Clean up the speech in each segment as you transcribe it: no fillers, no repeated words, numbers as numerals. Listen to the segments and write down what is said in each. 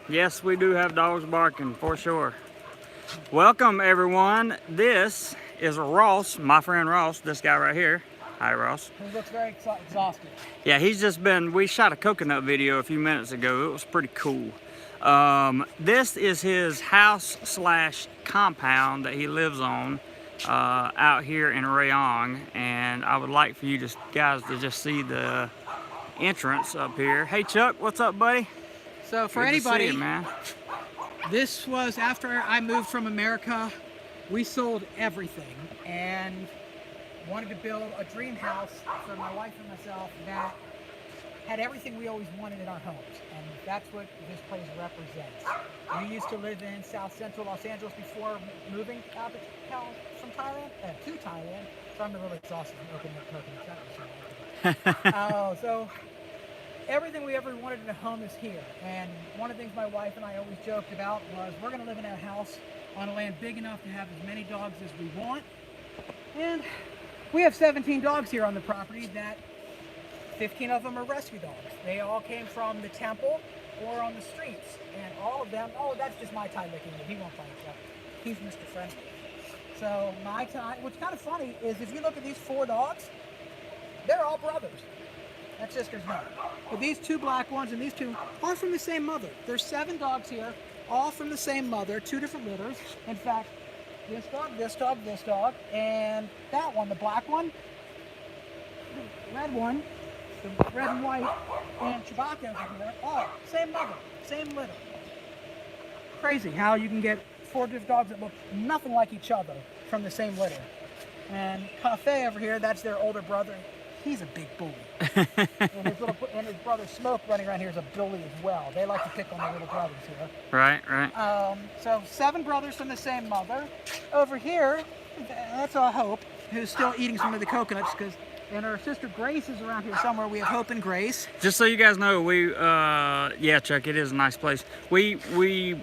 Yes, we do have dogs barking for sure. Welcome, everyone. This is Ross, my friend Ross, this guy right here. Hi, Ross. He looks very exhausted. Yeah, we shot a coconut video a few minutes ago. It was pretty cool. This is his house slash compound that he lives on out here in Rayong. And I would like for you guys to just see the entrance up here. Hey, Chuck, what's up, buddy? So for Good anybody, to see you, man. this was after I moved from America. We sold everything and wanted to build a dream house for my wife and myself that had everything we always wanted in our homes, and that's what this place represents. We used to live in South Central Los Angeles before moving out from Thailand to Thailand. So I'm really exhausted from opening up coconuts. So everything we ever wanted in a home is here. And one of the things my wife and I always joked about was we're going to live in a house on a land big enough to have as many dogs as we want. And we have 17 dogs here on the property that 15 of them are rescue dogs. They all came from the temple or on the streets. And all of them, oh, that's just my Thai licking you. He won't bite you. He's Mr. Friendly. So my Thai, what's kind of funny is if you look at these 4 dogs, they're all brothers. That's sister's no. But these 2 black ones and these 2 are from the same mother. There's 7 dogs here, all from the same mother, 2 different litters. In fact, this dog, this dog, this dog, and that one, the black one, the red one, the red and white, and Chewbacca over here, all same mother, same litter. Crazy how you can get 4 different dogs that look nothing like each other from the same litter. And Cafe over here, that's their older brother. He's a big bully. and his brother Smoke running around here is a bully as well. They like to pick on their little brothers here. Right. So 7 brothers from the same mother. Over here, that's our Hope, who's still eating some of the coconuts, and her sister Grace is around here somewhere. We have Hope and Grace. Just so you guys know, yeah, Chuck, it is a nice place. We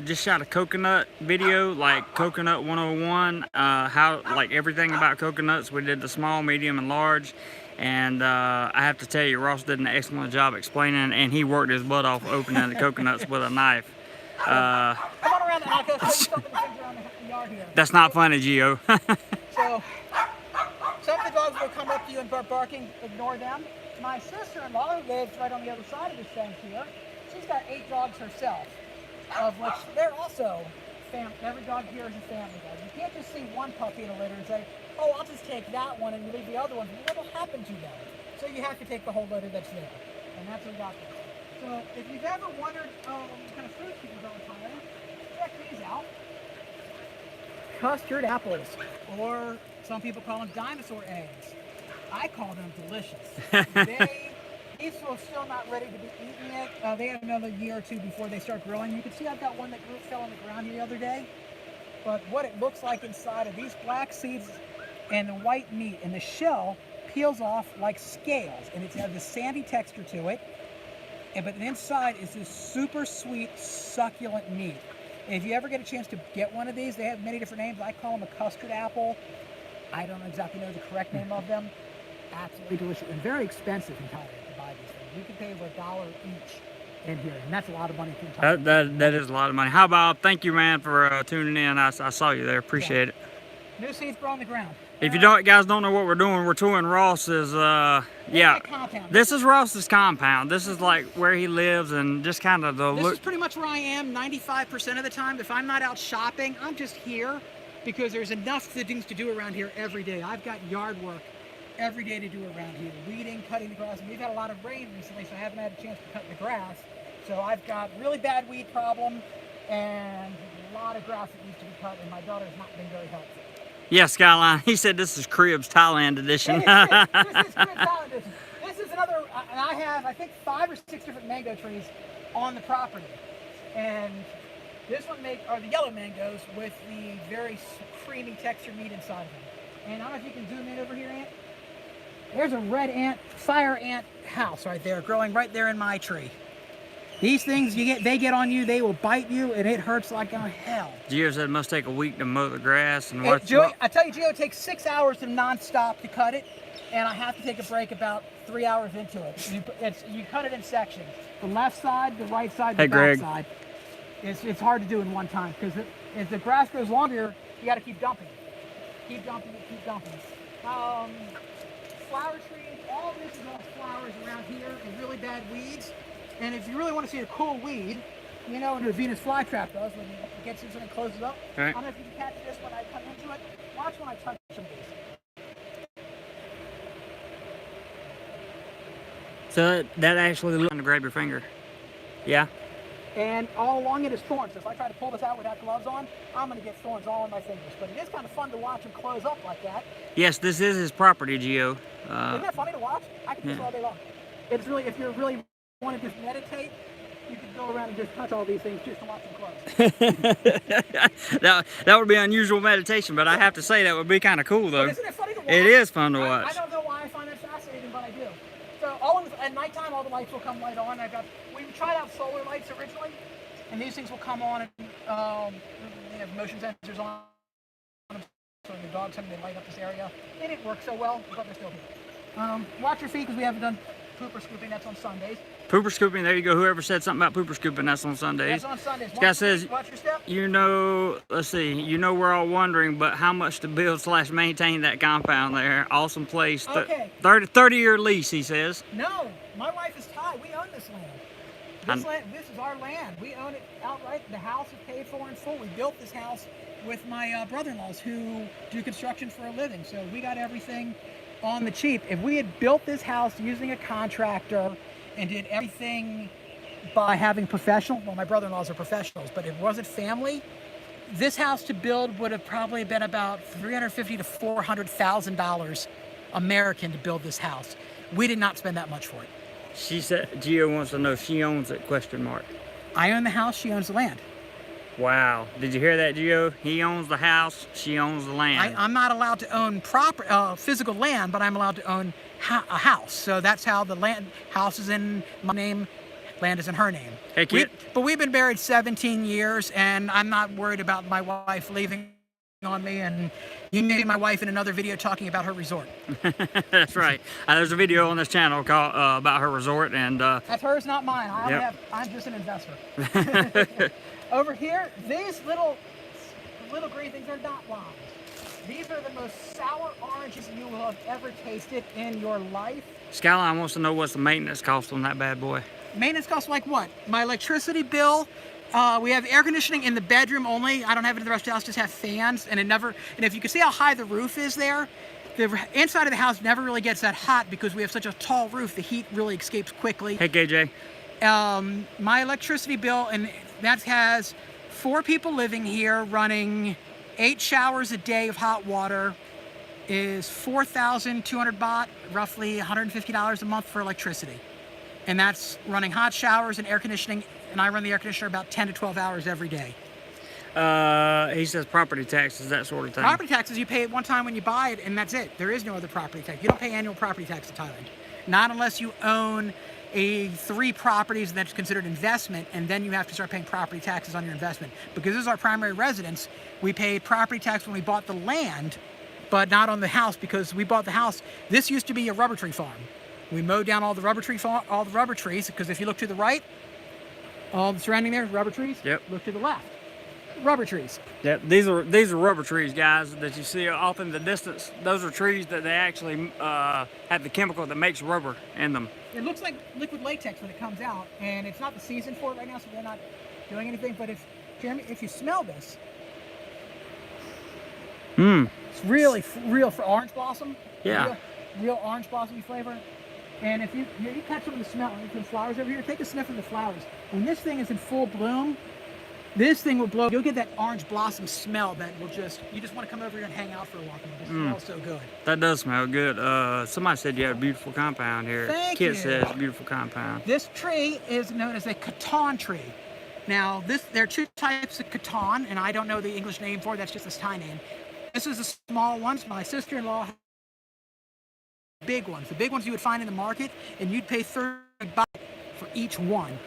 just shot a coconut video, like Coconut 101, how, like, everything about coconuts. We did the small, medium, and large. And I have to tell you, Ross did an excellent job explaining, and he worked his butt off opening the coconuts with a knife. Come on around, and I'll go show you something around the yard here. That's not funny, Gio. So, some of the dogs will come up to you and start barking. Ignore them. My sister-in-law, who lives right on the other side of this fence here, she's got 8 dogs herself, of which they're also family. Every dog here is a family dog. You can't just see one puppy in a litter and say, oh, I'll just take that one and leave the other ones. What will happen to them? So you have to take the whole litter that's there. And that's what we got there. So if you've ever wondered what kind of fruits people don't Thailand, check these out. Custard apples, or some people call them dinosaur eggs. I call them delicious. These are still not ready to be eaten yet. They have another year or 2 before they start growing. You can see I've got one that fell on the ground here the other day. But what it looks like inside of these black seeds and the white meat, and the shell peels off like scales, and it has a sandy texture to it. But inside is this super sweet, succulent meat. And if you ever get a chance to get one of these, they have many different names. I call them a custard apple. I don't exactly know the correct name of them. Absolutely delicious and very expensive in Thailand to buy these things. You can pay over $1 each in here, and that's a lot of money in Thailand. That is a lot of money. How about, thank you, man, for tuning in. I saw you there. Appreciate it. New seeds grow on the ground. If you guys don't know what we're doing, we're touring Ross's, this is Ross's compound. This is like where he lives, and just kind of the look. This is pretty much where I am 95% of the time. If I'm not out shopping, I'm just here because there's enough things to do around here every day. I've got yard work every day to do around here. Weeding, cutting the grass. And we've had a lot of rain recently, so I haven't had a chance to cut the grass. So I've got really bad weed problem and a lot of grass that needs to be cut, and my daughter's not been very helpful. Yeah, Skyline. He said this is Cribs Thailand edition. This is Cribs Thailand edition. This is another, and I have, I think, 5 or 6 different mango trees on the property. And this one are the yellow mangoes with the very creamy texture meat inside of them. And I don't know if you can zoom in over here, Ant. There's a red ant, fire ant house right there, growing right there in my tree. These things, they get on you, they will bite you, and it hurts like hell. Gio said it must take a week to mow the grass and watch. I tell you, Gio, it takes 6 hours of nonstop to cut it, and I have to take a break about 3 hours into it. You cut it in sections. The left side, the right side, the back side. It's hard to do in one time because as the grass grows longer, you got to keep dumping it. Keep dumping it, keep dumping it. Flower trees, all this is all flowers around here and really bad weeds. And if you really want to see a cool weed, you know what a Venus flytrap does when it gets into it and closes up. Right. I don't know if you can catch this when I come into it. Watch when I touch some of these. So that actually looks to grab your finger. Yeah. And all along it is thorns. So if I try to pull this out without gloves on, I'm going to get thorns all on my fingers. But it is kind of fun to watch them close up like that. Yes, this is his property, Gio. Isn't that funny to watch? I can do this all day long. It's really, if you're really want to just meditate, you could go around and just touch all these things just to watch them close. that would be unusual meditation, but I have to say that would be kind of cool, though. But isn't it funny to watch? It is fun to watch. I don't know why I find that fascinating, but I do. So at nighttime, all the lights will come light on. We tried out solar lights originally, and these things will come on, and they have motion sensors on them, so the dogs come and they light up this area. They didn't work so well, but they're still here. Watch your feet because we haven't done pooper scooping. That's on Sundays. Pooper scooping, there you go. Whoever said something about pooper scooping, that's on Sundays. That's on Sundays. This guy says, watch your step. you know, let's see, you know we're all wondering, but how much to build / maintain that compound there? Awesome place. Okay. 30-year lease, he says. No, my wife is Thai. We own this land. This is our land. We own it outright. The house is paid for in full. We built this house with my brother-in-laws who do construction for a living. So we got everything on the cheap. If we had built this house using a contractor and did everything by having professional, well, my brother-in-laws are professionals, but if it wasn't family, this house to build would have probably been about $350,000 to $400,000 American to build this house. We did not spend that much for it. She said, Gio wants to know if she owns it, ? I own the house, she owns the land. Wow. Did you hear that, Gio? He owns the house, she owns the land. I'm not allowed to own physical land, but I'm allowed to own a house. So that's how the house is in my name, land is in her name. Hey, kid. But we've been married 17 years, and I'm not worried about my wife leaving on me. And you may see my wife in another video talking about her resort. That's right. There's a video on this channel called about her resort, and that's hers, not mine. I'm just an investor. Over here, these little green things are not limes. These are the most sour oranges you will have ever tasted in your life. Skyline wants to know what's the maintenance cost on that bad boy. Maintenance cost like what? My electricity bill. We have air conditioning in the bedroom only. I don't have it in the rest of the house. Just have fans, and if you can see how high the roof is there, the inside of the house never really gets that hot because we have such a tall roof. The heat really escapes quickly. Hey, KJ. My electricity bill, and that has 4 people living here running 8 showers a day of hot water, is 4,200 baht, roughly $150 a month for electricity. And that's running hot showers and air conditioning, and I run the air conditioner about 10 to 12 hours every day. He says property taxes, that sort of thing. Property taxes, you pay it one time when you buy it, and that's it. There is no other property tax. You don't pay annual property tax in Thailand. Not unless you own 3 properties that's considered investment, and then you have to start paying property taxes on your investment. Because this is our primary residence, we paid property tax when we bought the land, but not on the house because we bought the house. This used to be a rubber tree farm. We mowed down all the rubber trees because if you look to the right, all the surrounding there, rubber trees. Yep. Look to the left, rubber trees. Yeah, these are rubber trees, guys, that you see off in the distance. Those are trees that they actually have the chemical that makes rubber in them. It looks like liquid latex when it comes out, and it's not the season for it right now, so they're not doing anything. But if you smell this, it's really real for orange blossom. Yeah. Real orange blossomy flavor. And if you catch some of the smell, some flowers over here, take a sniff of the flowers. When this thing is in full bloom, this thing will blow. You'll get that orange blossom smell that will you just want to come over here and hang out for a while. It smells so good. That does smell good. Somebody said you had a beautiful compound here. Thank Kit you. says beautiful compound. This tree is known as a Katan tree. Now, there are 2 types of Katan, and I don't know the English name for it. That's just a Thai name. This is the small ones. My sister-in-law has big ones. The big ones you would find in the market, and you'd pay 30 baht for each one.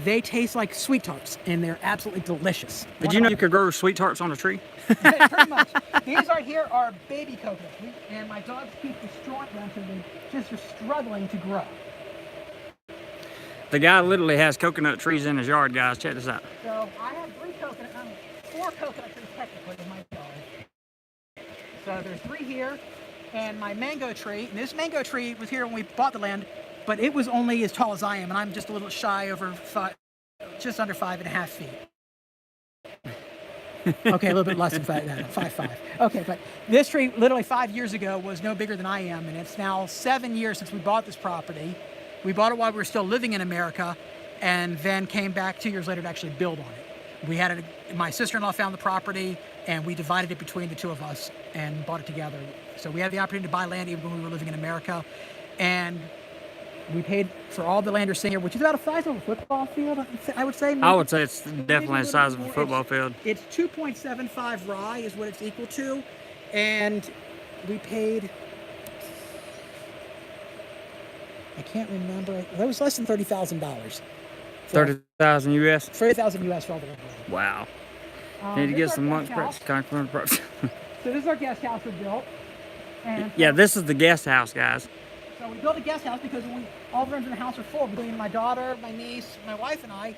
They taste like sweet tarts, and they're absolutely delicious. Did you know you could grow sweet tarts on a tree? Pretty much. These right here are baby coconuts, and my dogs keep destroying them because they just are struggling to grow. The guy literally has coconut trees in his yard, guys. Check this out. So I have four coconut trees technically in my yard. So there's 3 here, and my mango tree. And this mango tree was here when we bought the land, but it was only as tall as I am, and I'm just a little shy over just under 5.5 feet. Okay, a little bit less than 5'5". Okay, but this tree literally 5 years ago was no bigger than I am, and it's now 7 years since we bought this property. We bought it while we were still living in America, and then came back 2 years later to actually build on it. We had my sister-in-law found the property, and we divided it between the 2 of us and bought it together. So we had the opportunity to buy land even when we were living in America, and we paid for all the land you're seeing here, which is about the size of a football field, I would say. I would say it's definitely the size of a football field. It's 2.75 rye is what it's equal to, and we paid, I can't remember, that was less than $30,000. 30,000 US? 30,000 US for all the land. Wow. Need to get some monks preps. So this is our guest house we built. And yeah, this is the guest house, guys. So we built a guest house because all the rooms in the house are full. Between my daughter, my niece, my wife, and I,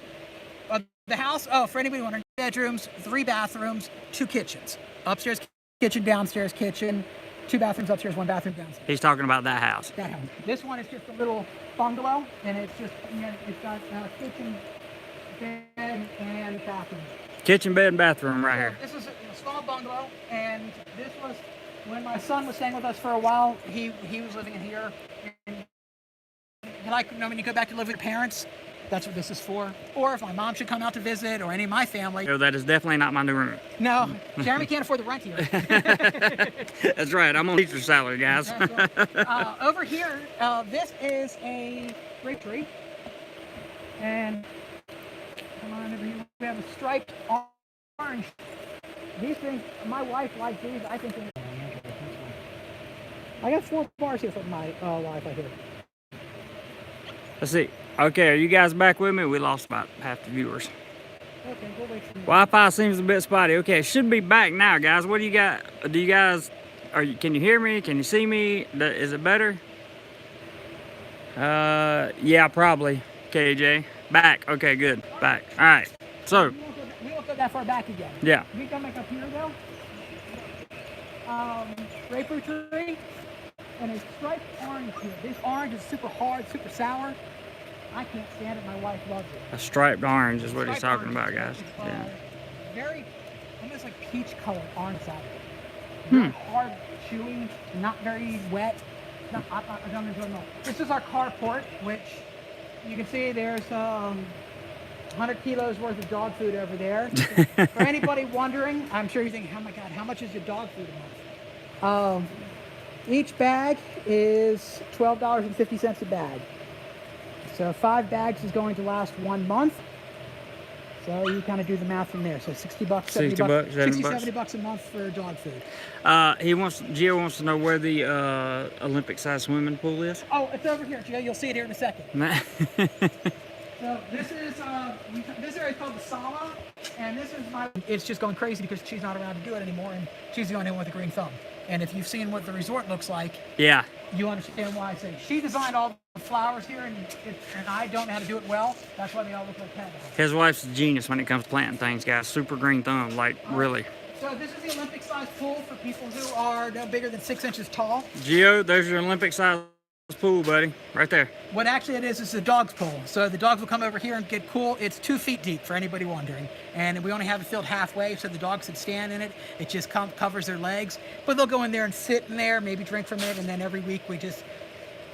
the house, for anybody wondering, bedrooms, 3 bathrooms, 2 kitchens. Upstairs kitchen, downstairs kitchen, 2 bathrooms upstairs, 1 bathroom downstairs. He's talking about that house. That house. This one is just a little bungalow, and it's just, it's got kitchen, bed, and bathroom. Kitchen, bed, and bathroom right here. This is a small bungalow, and this was, when my son was staying with us for a while, he was living in here. And when you go back to live with your parents, that's what this is for. Or if my mom should come out to visit, or any of my family. No, that is definitely not my new room. No, Jeremy can't afford the rent here. That's right. I'm on teacher salary, guys. Right. Over here, this is a grape tree. And come on over here. We have a striped orange. These things, my wife likes these. I think they're... I got 4 bars here from my Wi-Fi here. Let's see. Okay, are you guys back with me? We lost about half the viewers. Okay, we'll wait for you. Wi-Fi seems a bit spotty. Okay, should be back now, guys. What do you got? Do you guys... Can you hear me? Can you see me? Is it better? Yeah, probably. KJ. Back. Okay, good. Back. All right. So... We won't go that far back again. Yeah. We come back up here, though. Grapefruit tree. And a striped orange here. This orange is super hard, super sour. I can't stand it. My wife loves it. A striped orange is what he's talking about, guys. Yeah. Very, almost like peach colored orange sour. Very hard, chewy, not very wet. No, I don't enjoy it. This is our carport, which you can see there's 100 kilos worth of dog food over there. For anybody wondering, I'm sure you're thinking, oh my God, how much is your dog food a month? Each bag is $12.50 a bag. So 5 bags is going to last 1 month. So you kind of do the math from there. So 60 bucks, 70 bucks, 70 bucks a month for dog food. Gio wants to know where the Olympic-sized swimming pool is. Oh, it's over here, Gio. You'll see it here in a second. So this area is called the Sala, and this is it's just going crazy because she's not around to do it anymore, and she's the only one with a green thumb. And if you've seen what the resort looks like, yeah, you understand why I say she designed all the flowers here, and I don't know how to do it well. That's why they all look like that. His wife's a genius when it comes to planting things, guys. Super green thumb, like really. So this is the Olympic-sized pool for people who are no bigger than 6 inches tall. Gio, there's your Olympic-sized pool, buddy, right there. What actually it is the dog's pool. So the dogs will come over here and get cool. It's 2 feet deep for anybody wondering. And we only have it filled halfway, so the dogs can stand in it. It just covers their legs. But they'll go in there and sit in there, maybe drink from it, and then every week we just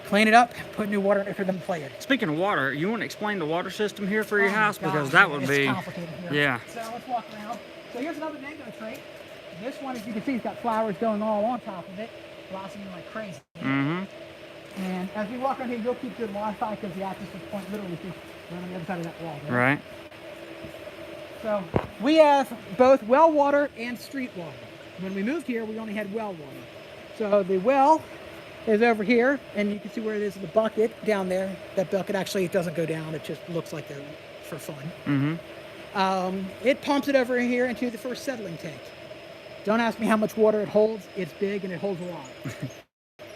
clean it up, put new water in it for them to play it. Speaking of water, you want to explain the water system here for your house? Because that would be... complicated here. Yeah. So let's walk around. So here's another mango tree. This one, as you can see, has got flowers going all on top of it, blossoming like crazy. Mm-hmm. And as we walk around here, you'll keep good Wi-Fi because the access point literally is on the other side of that wall. Right. So we have both well water and street water. When we moved here, we only had well water. So the well is over here, and you can see where it is in the bucket down there. That bucket actually doesn't go down. It just looks like they're for fun. Mm-hmm. It pumps it over here into the first settling tank. Don't ask me how much water it holds. It's big and it holds a lot.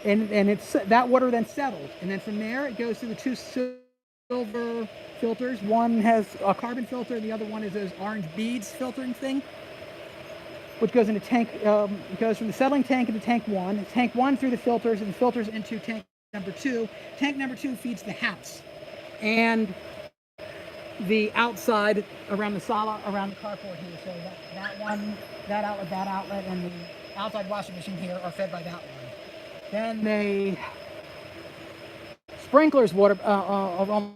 and it's that water then settles, and then from there it goes through the two silver filters. One has a carbon filter, and the other one is those orange beads filtering thing, which goes into tank. It goes from the settling tank into tank 1. Tank 1 through the filters, and the filters into tank number 2. Tank number 2 feeds the house, and the outside around the sala, around the carport here. So that one, that outlet, and the outside washing machine here are fed by that one. Then the sprinklers water around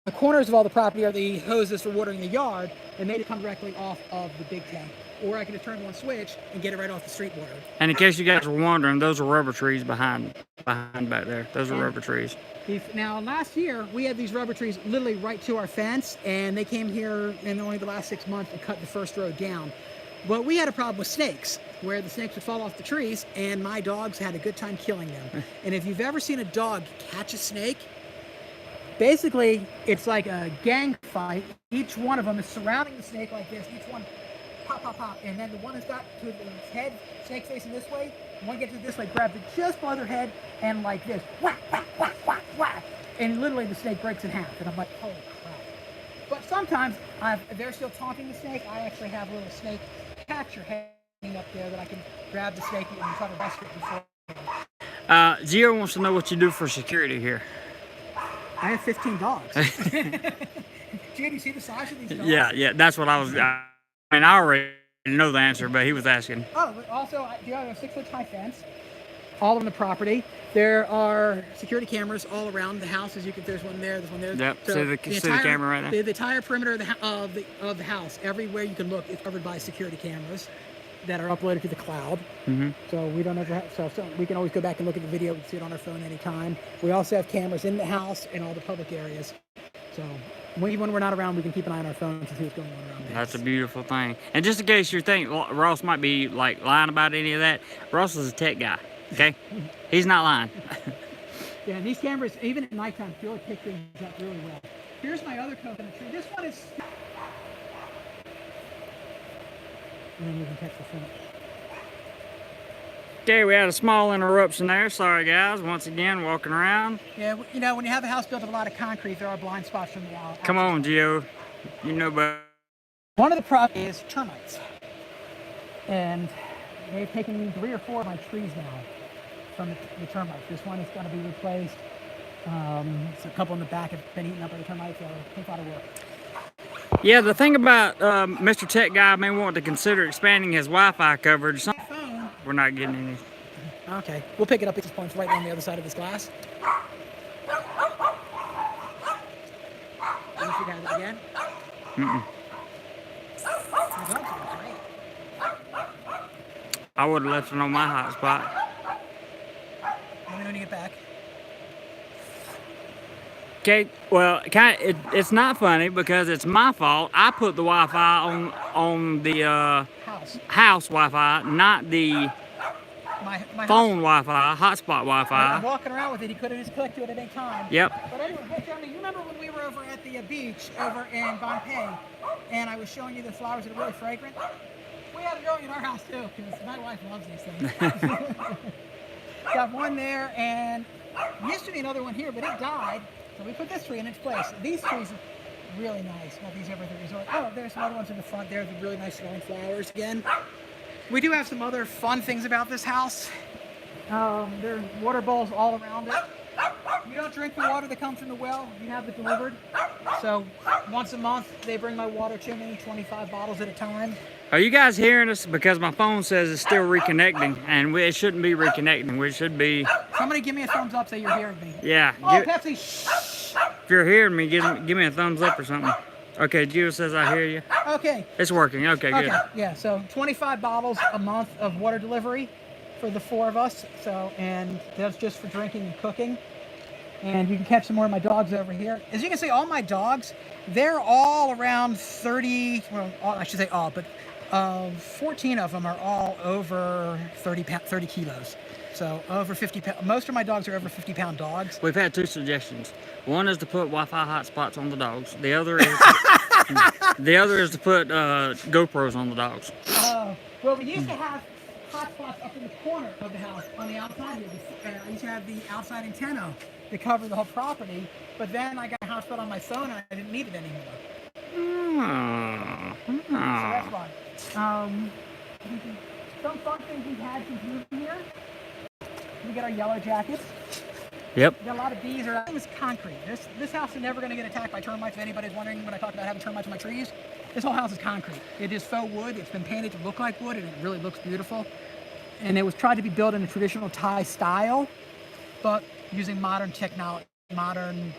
the corners of all the property are the hoses for watering the yard, and they come directly off of the big tank. Or I can just turn one switch and get it right off the street water. And in case you guys were wondering, those are rubber trees behind back there. Those are rubber trees. Now, last year, we had these rubber trees literally right to our fence, and they came here in only the last 6 months and cut the first row down. But we had a problem with snakes, where the snakes would fall off the trees, and my dogs had a good time killing them. And if you've ever seen a dog catch a snake, basically, it's like a gang fight. Each one of them is surrounding the snake like this. Each one pop, pop, pop. And then the one who's got to its head, snake facing this way, one gets it this way, grabs it just below their head, and like this, whack, whack, whack, whack, whack. And literally the snake breaks in half. And I'm like, holy crap. But sometimes, if they're still taunting the snake, I actually have a little snake catcher hanging up there that I can grab the snake and try to rescue it before. Gio wants to know what you do for security here. I have 15 dogs. Gio, do you see the size of these dogs? Yeah, that's what I was. I mean, I already know the answer, but he was asking. Oh, but also, I have a 6-foot high fence all on the property. There are security cameras all around the house. As you can, there's one there, there's one there. Yep. So see the camera right there. The entire perimeter of the house, everywhere you can look, is covered by security cameras that are uploaded to the cloud. Mm-hmm. So we don't ever have, so we can always go back and look at the video and see it on our phone anytime. We also have cameras in the house and all the public areas. So when we're not around, we can keep an eye on our phone to see what's going on around the house. That's a beautiful thing. And just in case you think Ross might be like lying about any of that, Ross is a tech guy. Okay, he's not lying. Yeah, and these cameras, even at nighttime, really pick things up really well. Here's my other coconut tree. This one is. And then you can catch the front. Okay, we had a small interruption there. Sorry, guys. Once again, walking around. Yeah, you know, when you have a house built of a lot of concrete, there are blind spots from the outside. Come on, Gio. You know better. One of the problems is termites. And they've taken 3 or 4 of my trees now from the termites. This one is going to be replaced. So a couple in the back have been eaten up by the termites. So it takes a lot of work. Yeah, the thing about Mr. Tech Guy may want to consider expanding his Wi-Fi coverage. We're not getting any. Okay, we'll pick it up at this point. It's right on the other side of this glass. You should have it again. I would have left it on my hotspot. Let me know when you get back. Okay, well, it's not funny because it's my fault. I put the Wi-Fi on the house Wi-Fi, not the my phone Wi-Fi, hotspot Wi-Fi. I'm walking around with it. He could have just clicked to it at any time. Yep. But anyway, hey, Jeremy, you remember when we were over at the beach over in Bonpay, and I was showing you the flowers that are really fragrant? We have it growing in our house too, because my wife loves these things. Got one there, and used to be another one here, but it died. So we put this tree in its place. These trees are really nice. Got these over at the resort. Oh, there's some other ones in the front there. The really nice swelling flowers again. We do have some other fun things about this house. There are water bowls all around it. You don't drink the water that comes from the well. You have it delivered. So once a month, they bring my water to me, 25 bottles at a time. Are you guys hearing us? Because my phone says it's still reconnecting, and it shouldn't be reconnecting. We should be. Somebody give me a thumbs up, say you're hearing me. Yeah. Oh, Pepsi, shh. If you're hearing me, give me a thumbs up or something. Okay, Gio says I hear you. Okay. It's working. Okay, good. Okay, yeah, so 25 bottles a month of water delivery for the 4 of us. So, and that's just for drinking and cooking. And you can catch some more of my dogs over here. As you can see, all my dogs, they're all around 30, well, I should say all, but 14 of them are all over 30 kilos. So over 50 pounds. Most of my dogs are over 50-pound dogs. We've had 2 suggestions. One is to put Wi-Fi hotspots on the dogs. The other is to put GoPros on the dogs. Well, we used to have hotspots up in the corner of the house on the outside here. I used to have the outside antenna to cover the whole property, but then I got a hotspot on my phone and I didn't need it anymore. So that's fun. Some fun things we've had since moving here. We get our yellow jackets. Yep. We got a lot of bees around. This is concrete. This house is never going to get attacked by termites. If anybody's wondering when I talk about having termites in my trees, this whole house is concrete. It is faux wood. It's been painted to look like wood, and it really looks beautiful. And it was tried to be built in a traditional Thai style, but using modern technology, modern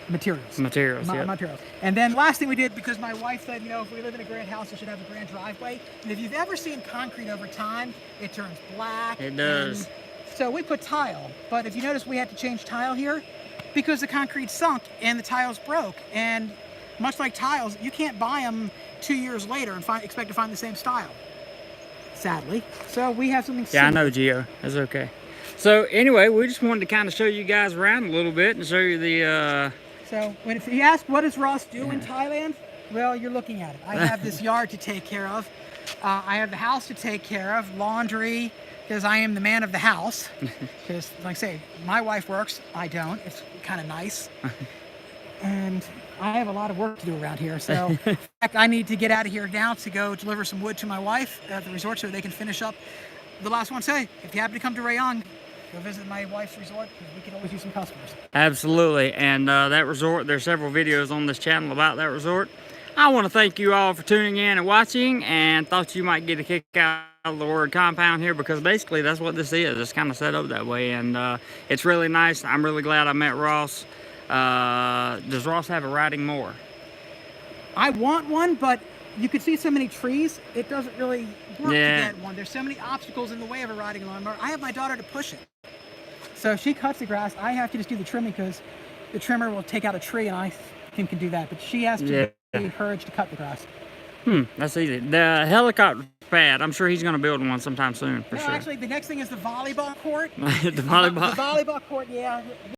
materials. Materials. And then last thing we did, because my wife said, if we live in a grand house, we should have a grand driveway. And if you've ever seen concrete over time, it turns black. It does. So we put tile. But if you notice, we had to change tile here because the concrete sunk and the tiles broke. And much like tiles, you can't buy them 2 years later and expect to find the same style. Sadly. So we have something similar. Yeah, I know, Gio. It's okay. So anyway, we just wanted to kind of show you guys around a little bit and show you the... So if you ask what does Ross do in Thailand, well, you're looking at it. I have this yard to take care of. I have the house to take care of, laundry, because I am the man of the house. Because, like I say, my wife works, I don't. It's kind of nice. And I have a lot of work to do around here. So, in fact, I need to get out of here now to go deliver some wood to my wife at the resort so they can finish up the last one. Say, if you happen to come to Rayong, go visit my wife's resort, because we can always use some customers. Absolutely. And that resort, there's several videos on this channel about that resort. I want to thank you all for tuning in and watching, and thought you might get a kick out of the word compound here, because basically that's what this is. It's kind of set up that way, and it's really nice. I'm really glad I met Ross. Does Ross have a riding mower? I want one, but you can see so many trees, it doesn't really work to get one. There's so many obstacles in the way of a riding lawnmower. I have my daughter to push it. So she cuts the grass. I have to just do the trimming, because the trimmer will take out a tree, and I can do that. But she has to be encouraged to cut the grass. That's easy. The helicopter pad, I'm sure he's going to build one sometime soon, for sure. Actually, the next thing is the volleyball court. The volleyball court, yeah.